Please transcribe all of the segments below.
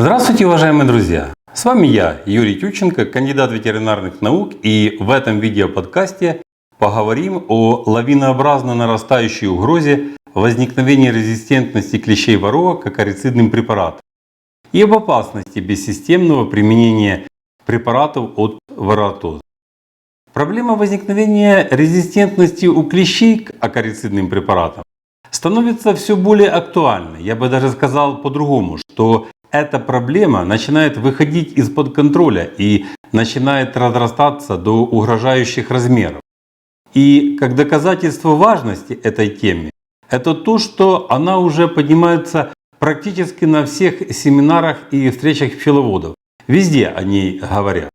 Здравствуйте, уважаемые друзья! С вами я, Юрий Тютченко, кандидат ветеринарных наук, и в этом видеоподкасте поговорим о лавинообразно нарастающей угрозе возникновения резистентности клещей ворова к акарицидным препаратам и об опасности бессистемного применения препаратов от воротоза. Проблема возникновения резистентности у клещей к акарицидным препаратам становится все более актуальной. Я бы даже сказал по-другому, что эта проблема начинает выходить из-под контроля и начинает разрастаться до угрожающих размеров. И как доказательство важности этой темы, это то, что она уже поднимается практически на всех семинарах и встречах пчеловодов. Везде о ней говорят.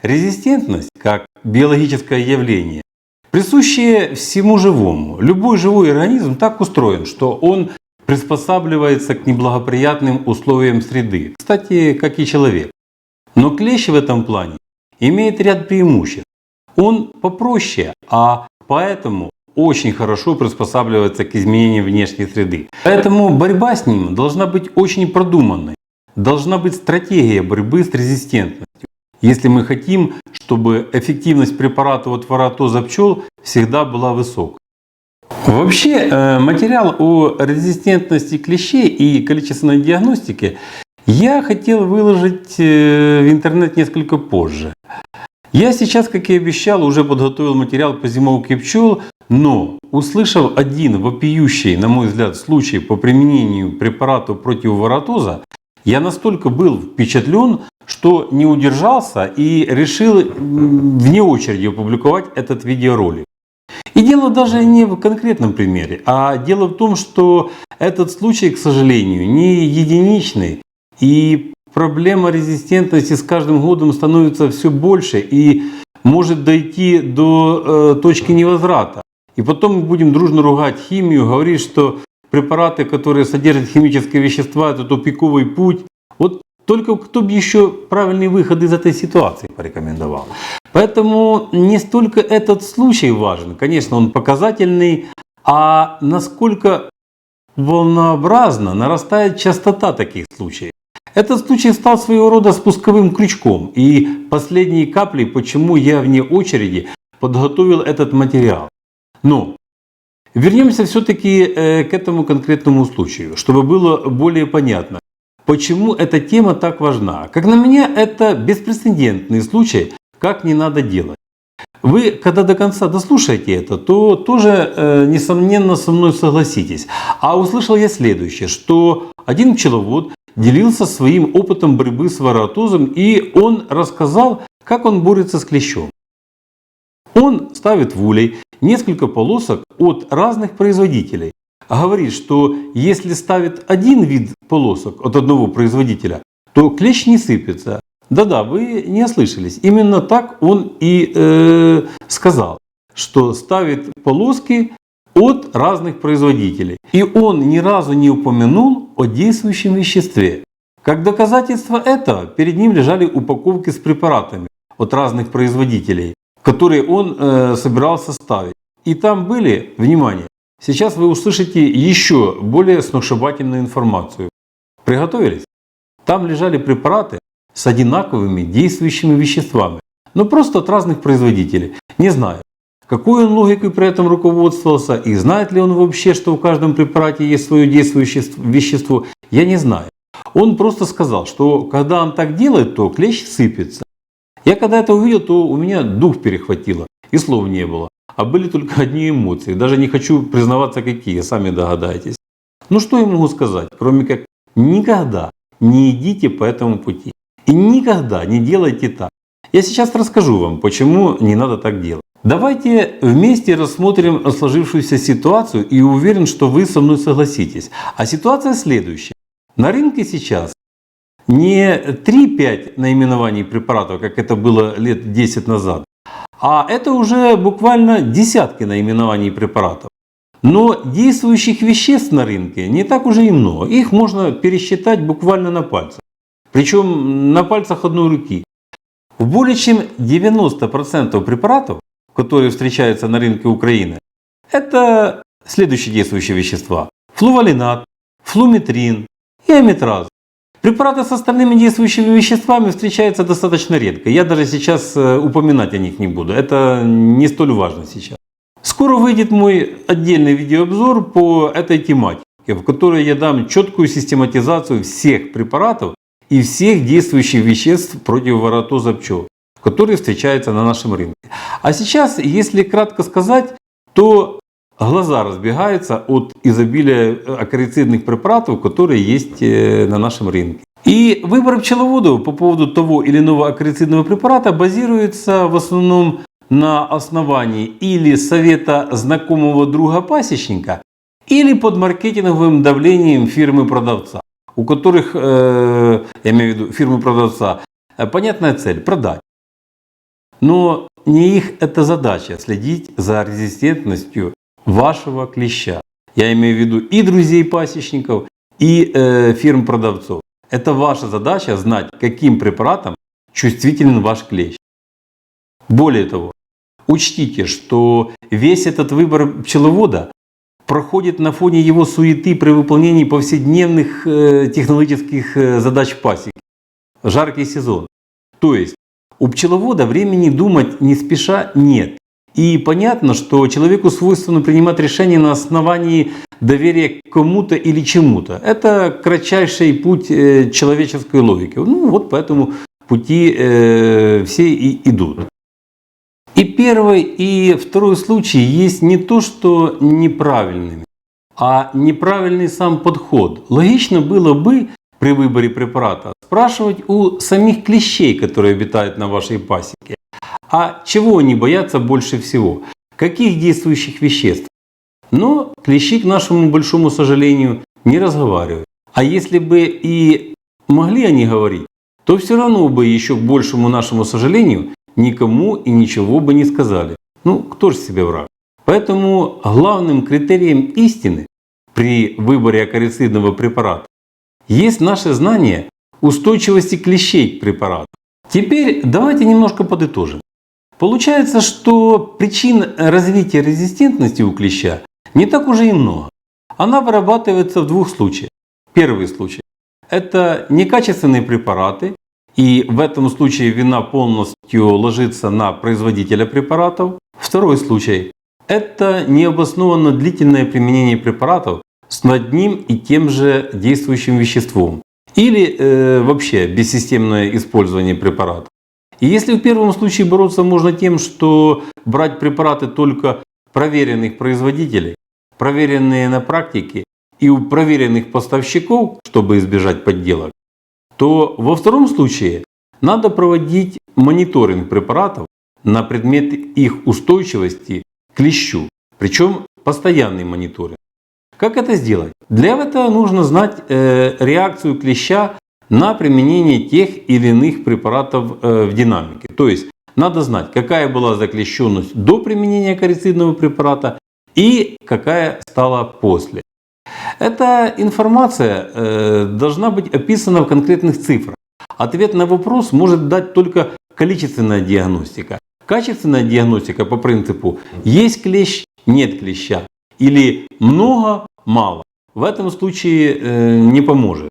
Резистентность, как биологическое явление, присущее всему живому. Любой живой организм так устроен, что он приспосабливается к неблагоприятным условиям среды. Кстати, как и человек. Но клещ в этом плане имеет ряд преимуществ. Он попроще, а поэтому очень хорошо приспосабливается к изменениям внешней среды. Поэтому борьба с ним должна быть очень продуманной. Должна быть стратегия борьбы с резистентностью, если мы хотим, чтобы эффективность препаратов от воротоза пчел всегда была высокой. Вообще, материал о резистентности клещей и количественной диагностике я хотел выложить в интернет несколько позже. Я сейчас, как и обещал, уже подготовил материал по зимовке пчел, но услышав один вопиющий, на мой взгляд, случай по применению препаратов против воротоза, я настолько был впечатлен, что не удержался и решил вне очереди опубликовать этот видеоролик. И дело даже не в конкретном примере, а дело в том, что этот случай, к сожалению, не единичный, и проблема резистентности с каждым годом становится все больше и может дойти до точки невозврата. И потом мы будем дружно ругать химию, говорить, что препараты, которые содержат химические вещества, это тупиковый путь. Вот только кто бы еще правильный выход из этой ситуации порекомендовал. Поэтому не столько этот случай важен, конечно, он показательный, а насколько волнообразно нарастает частота таких случаев. Этот случай стал своего рода спусковым крючком и последней каплей, почему я вне очереди подготовил этот материал. Но вернемся все-таки к этому конкретному случаю, чтобы было более понятно, почему эта тема так важна. Как на меня, это беспрецедентный случай, как не надо делать. Вы, когда до конца дослушаете это, то тоже, несомненно, со мной согласитесь. А услышал я следующее, что один пчеловод делился своим опытом борьбы с воротозом, и он рассказал, как он борется с клещом. Он ставит в улей несколько полосок от разных производителей. Говорит, что если ставит один вид полосок от одного производителя, то клещ не сыпется. Да-да, вы не ослышались. Именно так он и сказал, что ставит полоски от разных производителей. И он ни разу не упомянул о действующем веществе. Как доказательство этого, перед ним лежали упаковки с препаратами от разных производителей, которые он собирался ставить. И там были, внимание, сейчас вы услышите еще более сногсшибательную информацию. Приготовились? Там лежали препараты с одинаковыми действующими веществами, но просто от разных производителей. Не знаю, какой он логикой при этом руководствовался и знает ли он вообще, что в каждом препарате есть свое действующее вещество, я не знаю. Он просто сказал, что когда он так делает, то клещ сыпется. Я когда это увидел, то у меня дух перехватило и слов не было. А были только одни эмоции. Даже не хочу признаваться какие, сами догадаетесь. Ну что я могу сказать, кроме как никогда не идите по этому пути. И никогда не делайте так. Я сейчас расскажу вам, почему не надо так делать. Давайте вместе рассмотрим сложившуюся ситуацию, и уверен, что вы со мной согласитесь. А ситуация следующая. На рынке сейчас не 3-5 наименований препаратов, как это было лет 10 назад, а это уже буквально десятки наименований препаратов. Но действующих веществ на рынке не так уже и много. Их можно пересчитать буквально на пальцах. Причем на пальцах одной руки. В более чем 90% препаратов, которые встречаются на рынке Украины, это следующие действующие вещества. Флувалинат, флуметрин и амитраз. Препараты с остальными действующими веществами встречаются достаточно редко. Я даже сейчас упоминать о них не буду. Это не столь важно сейчас. Скоро выйдет мой отдельный видеообзор по этой тематике, в которой я дам четкую систематизацию всех препаратов и всех действующих веществ против воротоза пчел, которые встречаются на нашем рынке. А сейчас, если кратко сказать, то глаза разбегаются от изобилия акарицидных препаратов, которые есть на нашем рынке. И выбор пчеловодов по поводу того или иного акарицидного препарата базируется в основном на основании или совета знакомого друга пасечника, или под маркетинговым давлением фирмы-продавца, у которых, я имею в виду фирмы-продавца, понятная цель – продать. Но не их это задача следить за резистентностью вашего клеща. Я имею в виду и друзей пасечников, и фирм-продавцов. Это ваша задача знать, каким препаратом чувствителен ваш клещ. Более того, учтите, что весь этот выбор пчеловода проходит на фоне его суеты при выполнении повседневных технологических задач пасеки. Жаркий сезон. То есть у пчеловода времени думать не спеша нет. И понятно, что человеку свойственно принимать решения на основании доверия к кому-то или чему-то. Это кратчайший путь человеческой логики. Ну вот по этому пути все и идут. И первый, и второй случай есть не то, что неправильными, а неправильный сам подход. Логично было бы при выборе препарата спрашивать у самих клещей, которые обитают на вашей пасеке, а чего они боятся больше всего, каких действующих веществ. Но клещи, к нашему большому сожалению, не разговаривают. А если бы и могли они говорить, то все равно бы еще к большему нашему сожалению никому и ничего бы не сказали. Ну, кто же себе враг? Поэтому главным критерием истины при выборе акарицидного препарата есть наше знание устойчивости клещей к препарату. Теперь давайте немножко подытожим. Получается, что причин развития резистентности у клеща не так уже и много. Она вырабатывается в двух случаях. Первый случай – это некачественные препараты, и в этом случае вина полностью ложится на производителя препаратов. Второй случай – это необоснованно длительное применение препаратов с одним и тем же действующим веществом. Или вообще бессистемное использование препаратов. И если в первом случае бороться можно тем, что брать препараты только проверенных производителей, проверенные на практике и у проверенных поставщиков, чтобы избежать подделок, то во втором случае надо проводить мониторинг препаратов на предмет их устойчивости к клещу, причем постоянный мониторинг. Как это сделать? Для этого нужно знать реакцию клеща на применение тех или иных препаратов в динамике. То есть надо знать, какая была заклещенность до применения акарицидного препарата и какая стала после. Эта информация должна быть описана в конкретных цифрах. Ответ на вопрос может дать только количественная диагностика. Качественная диагностика по принципу «есть клещ, нет клеща» или «много, мало» в этом случае не поможет.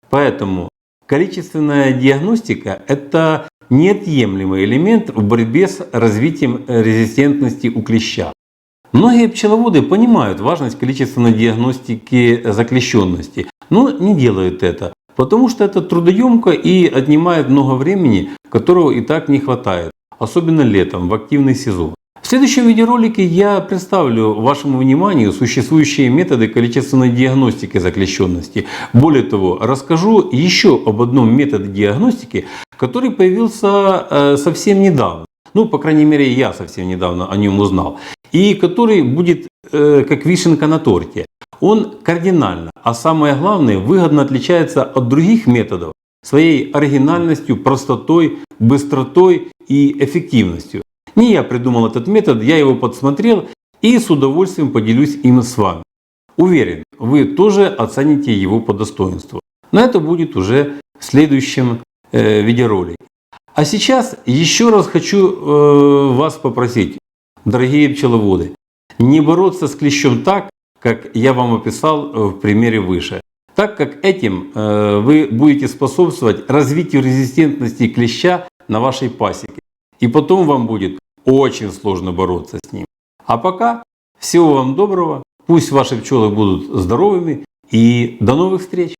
Поэтому количественная диагностика – это неотъемлемый элемент в борьбе с развитием резистентности у клеща. Многие пчеловоды понимают важность количественной диагностики заклещенности, но не делают это, потому что это трудоемко и отнимает много времени, которого и так не хватает, особенно летом, в активный сезон. В следующем видеоролике я представлю вашему вниманию существующие методы количественной диагностики заклещенности. Более того, расскажу еще об одном методе диагностики, который появился совсем недавно. Ну, по крайней мере, я совсем недавно о нем узнал. И который будет как вишенка на торте. Он кардинально, а самое главное, выгодно отличается от других методов своей оригинальностью, простотой, быстротой и эффективностью. Не я придумал этот метод, я его подсмотрел и с удовольствием поделюсь им с вами. Уверен, вы тоже оцените его по достоинству. Но это будет уже в следующем видеоролике. А сейчас еще раз хочу вас попросить, дорогие пчеловоды, не бороться с клещом так, как я вам описал в примере выше. так как этим вы будете способствовать развитию резистентности клеща на вашей пасеке. И потом вам будет очень сложно бороться с ним. А пока всего вам доброго, пусть ваши пчелы будут здоровыми и до новых встреч!